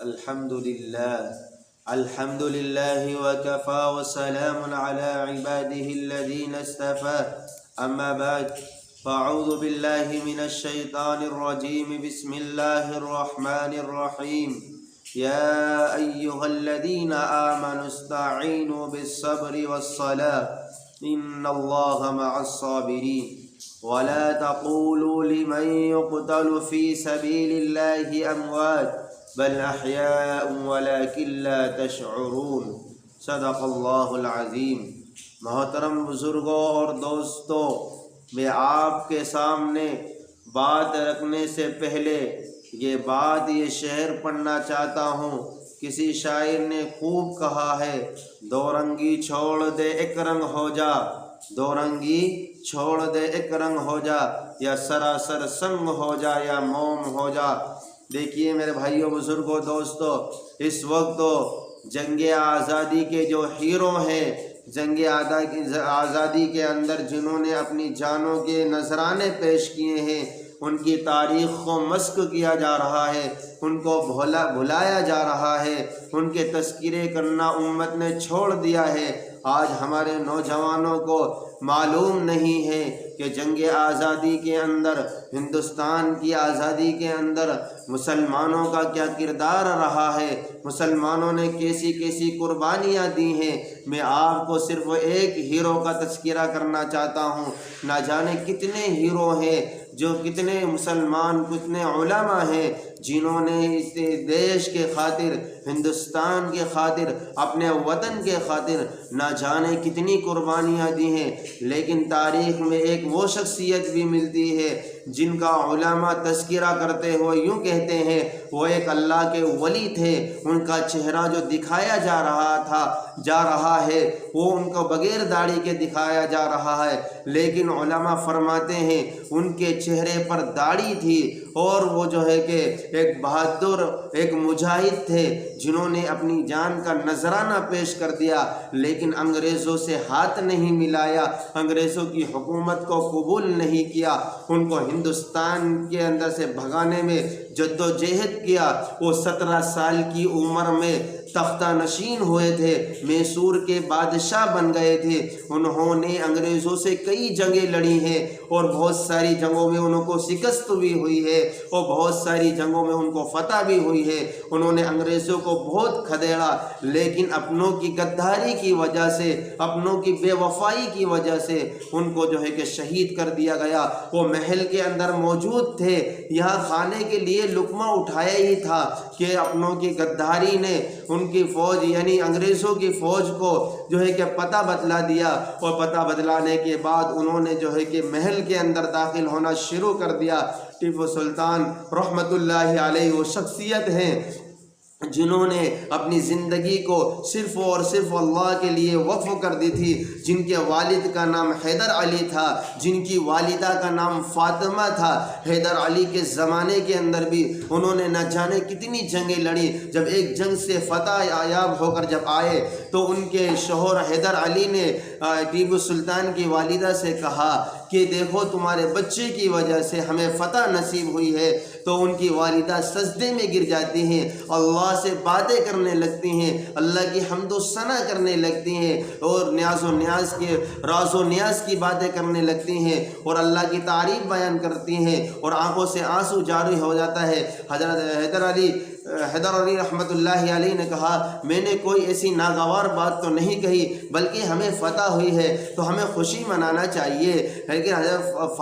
الحمد لله وكفى وسلام على عباده الذين اصطفى أما بعد فأعوذ بالله من الشيطان الرجيم بسم الله الرحمن الرحيم يا أيها الذين آمنوا استعينوا بالصبر والصلاة إن الله مع الصابرين ولا تقولوا لمن يقتل في سبيل الله أموات بل احیاء ولکن لا تشعرون صدق اللہ العظیم۔ محترم بزرگوں اور دوستوں، میں آپ کے سامنے بات رکھنے سے پہلے یہ شعر پڑھنا چاہتا ہوں۔ کسی شاعر نے خوب کہا ہے، دو رنگی چھوڑ دے ایک رنگ ہو جا، دو رنگی چھوڑ دے ایک رنگ ہو جا، یا سراسر سنگ ہو جا یا موم ہو جا۔ دیکھیے میرے بھائیوں، بزرگوں، دوستوں، اس وقت تو جنگ آزادی کے جو ہیرو ہیں، جنگ آزادی کے اندر جنہوں نے اپنی جانوں کے نذرانے پیش کیے ہیں، ان کی تاریخ کو مسخ کیا جا رہا ہے، ان کو بھلایا جا رہا ہے، ان کے تذکرے کرنا امت نے چھوڑ دیا ہے۔ آج ہمارے نوجوانوں کو معلوم نہیں ہے کہ جنگ آزادی کے اندر، ہندوستان کی آزادی کے اندر مسلمانوں کا کیا کردار رہا ہے، مسلمانوں نے کیسی کیسی قربانیاں دی ہیں۔ میں آپ کو صرف ایک ہیرو کا تذکرہ کرنا چاہتا ہوں۔ نہ جانے کتنے ہیرو ہیں، جو کتنے مسلمان، کتنے علماء ہیں جنہوں نے اس دیش کے خاطر، ہندوستان کے خاطر، اپنے وطن کے خاطر نہ جانے کتنی قربانیاں دی ہیں۔ لیکن تاریخ میں ایک وہ شخصیت بھی ملتی ہے جن کا علماء تذکرہ کرتے ہوئے یوں کہتے ہیں، وہ ایک اللہ کے ولی تھے، ان کا چہرہ جو دکھایا جا رہا ہے وہ ان کو بغیر داڑھی کے دکھایا جا رہا ہے، لیکن علماء فرماتے ہیں ان کے چہرے پر داڑھی تھی، اور وہ جو ہے کہ ایک بہادر، ایک مجاہد تھے جنہوں نے اپنی جان کا نذرانہ پیش کر دیا، لیکن انگریزوں سے ہاتھ نہیں ملایا، انگریزوں کی حکومت کو قبول نہیں کیا، ان کو ہندوستان کے اندر سے بھگانے میں جد و جہد کیا۔ وہ 17 سال کی عمر میں تختہ نشین ہوئے تھے، میسور کے بادشاہ بن گئے تھے۔ انہوں نے انگریزوں سے کئی جنگیں لڑی ہیں، اور بہت ساری جنگوں میں ان کو شکست بھی ہوئی ہے، اور بہت ساری جنگوں میں ان کو فتح بھی ہوئی ہے۔ انہوں نے انگریزوں کو بہت کھدیڑا، لیکن اپنوں کی غداری کی وجہ سے، اپنوں کی بے وفائی کی وجہ سے ان کو جو ہے کہ شہید کر دیا گیا۔ وہ محل کے اندر موجود تھے، یہاں کھانے کے لیے لقمہ اٹھایا ہی تھا کہ اپنوں کی غداری نے ان کی فوج یعنی انگریزوں کی فوج کو جو ہے کہ پتہ بتلا دیا، اور پتہ بتلانے کے بعد انہوں نے جو ہے کہ محل کے اندر داخل ہونا شروع کر دیا۔ ٹیپو سلطان رحمت اللہ علیہ وہ شخصیت ہیں جنہوں نے اپنی زندگی کو صرف اور صرف اللہ کے لیے وقف کر دی تھی، جن کے والد کا نام حیدر علی تھا، جن کی والدہ کا نام فاطمہ تھا۔ حیدر علی کے زمانے کے اندر بھی انہوں نے نہ جانے کتنی جنگیں لڑی۔ جب ایک جنگ سے فتح یاب ہو کر جب آئے تو ان کے شوہر حیدر علی نے ٹیپو سلطان کی والدہ سے کہا کہ دیکھو تمہارے بچے کی وجہ سے ہمیں فتح نصیب ہوئی ہے، تو ان کی والدہ سجدے میں گر جاتی ہیں، اللہ سے باتیں کرنے لگتی ہیں، اللہ کی حمد و ثنا کرنے لگتی ہیں، اور نیاز و نیاز کے راز و نیاز کی باتیں کرنے لگتی ہیں، اور اللہ کی تعریف بیان کرتی ہیں، اور آنکھوں سے آنسو جاری ہو جاتا ہے۔ حضرت حیدر علی رحمت اللہ علیہ نے کہا، میں نے کوئی ایسی ناگوار بات تو نہیں کہی، بلکہ ہمیں فتح ہوئی ہے تو ہمیں خوشی منانا چاہیے۔ لیکن حضرت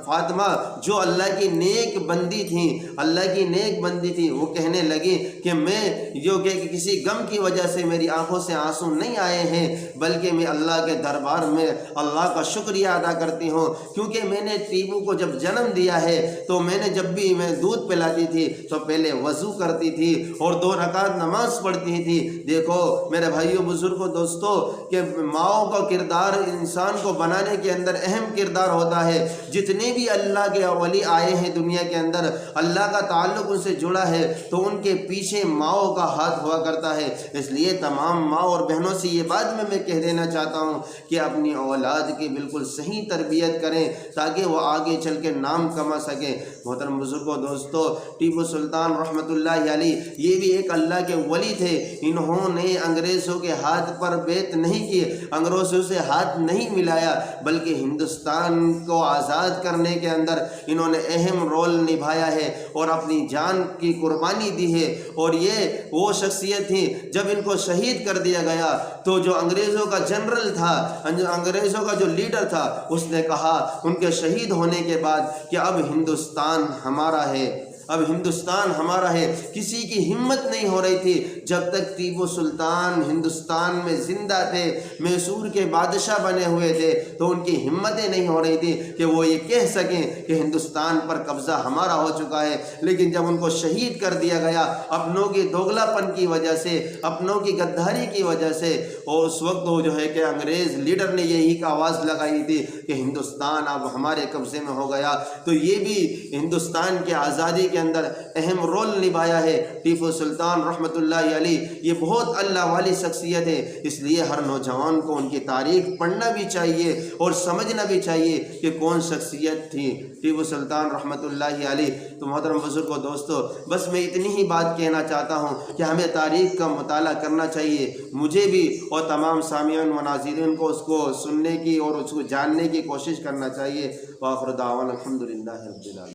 فاطمہ جو اللہ کی نیک بندی تھیں، اللہ کی نیک بندی تھی، وہ کہنے لگی کہ میں جو کہ کسی غم کی وجہ سے میری آنکھوں سے آنسو نہیں آئے ہیں، بلکہ میں اللہ کے دربار میں اللہ کا شکریہ ادا کرتی ہوں، کیونکہ میں نے ٹیپو کو جب جنم دیا ہے تو میں نے جب بھی میں دودھ پلاتی تھی تو پہلے وضو کرتی تھی اور 2 رکعت نماز پڑھتی تھی۔ دیکھو میرے بھائیوں، بزرگوں، دوستوں، کہ ماؤں کا کردار انسان کو بنانے کے اندر اہم کردار ہوتا ہے۔ جتنے بھی اللہ کے ولی آئے ہیں دنیا کے اندر، اللہ کا تعلق ان سے جڑا ہے، تو ان کے پیچھے ماؤں کا ہاتھ ہوا کرتا ہے۔ اس لیے تمام ماں اور بہنوں سے یہ بات میں کہہ دینا چاہتا ہوں کہ اپنی اولاد کی بالکل صحیح تربیت کریں تاکہ وہ آگے چل کے نام کما سکیں۔ محترم بزرگوں دوستو، ٹیپو سلطان رحمۃ اللہ علیہ یہ بھی ایک اللہ کے ولی تھے۔ انہوں نے انگریزوں کے ہاتھ پر بیعت نہیں کی، انگریزوں سے ہاتھ نہیں ملایا، بلکہ ہندوستان کو آزاد کرنے کے اندر انہوں نے اہم رول نبھایا ہے اور اپنی جان کی قربانی دی ہے۔ اور یہ وہ شخصیت تھی، جب ان کو شہید کر دیا گیا تو جو انگریزوں کا جنرل تھا، انگریزوں کا جو لیڈر تھا، اس نے کہا ان کے شہید ہونے کے بعد کہ اب ہندوستان ہمارا ہے، اب ہندوستان ہمارا ہے۔ کسی کی ہمت نہیں ہو رہی تھی جب تک ٹیپو سلطان ہندوستان میں زندہ تھے، میسور کے بادشاہ بنے ہوئے تھے، تو ان کی ہمتیں نہیں ہو رہی تھی کہ وہ یہ کہہ سکیں کہ ہندوستان پر قبضہ ہمارا ہو چکا ہے۔ لیکن جب ان کو شہید کر دیا گیا اپنوں کی دوغلا پن کی وجہ سے، اپنوں کی غداری کی وجہ سے، اور اس وقت وہ جو ہے کہ انگریز لیڈر نے یہی کا آواز لگائی تھی کہ ہندوستان اب ہمارے قبضے میں ہو گیا، تو یہ بھی ہندوستان کی آزادی کے اندر اہم رول نبھایا ہے ٹیپو سلطان رحمۃ اللہ علیہ۔ یہ بہت اللہ والی شخصیت ہے، اس لیے ہر نوجوان کو ان کی تاریخ پڑھنا بھی چاہیے اور سمجھنا بھی چاہیے کہ کون شخصیت تھی ٹیپو سلطان رحمۃ اللہ علیہ۔ تو محترم بزرگوں دوستو، بس میں اتنی ہی بات کہنا چاہتا ہوں کہ ہمیں تاریخ کا مطالعہ کرنا چاہیے، مجھے بھی اور تمام سامعین و ناظرین کو اس کو سننے کی اور اس کو جاننے کی کوشش کرنا چاہیے۔ وآخر دعوانا الحمدللہ رب العالمین۔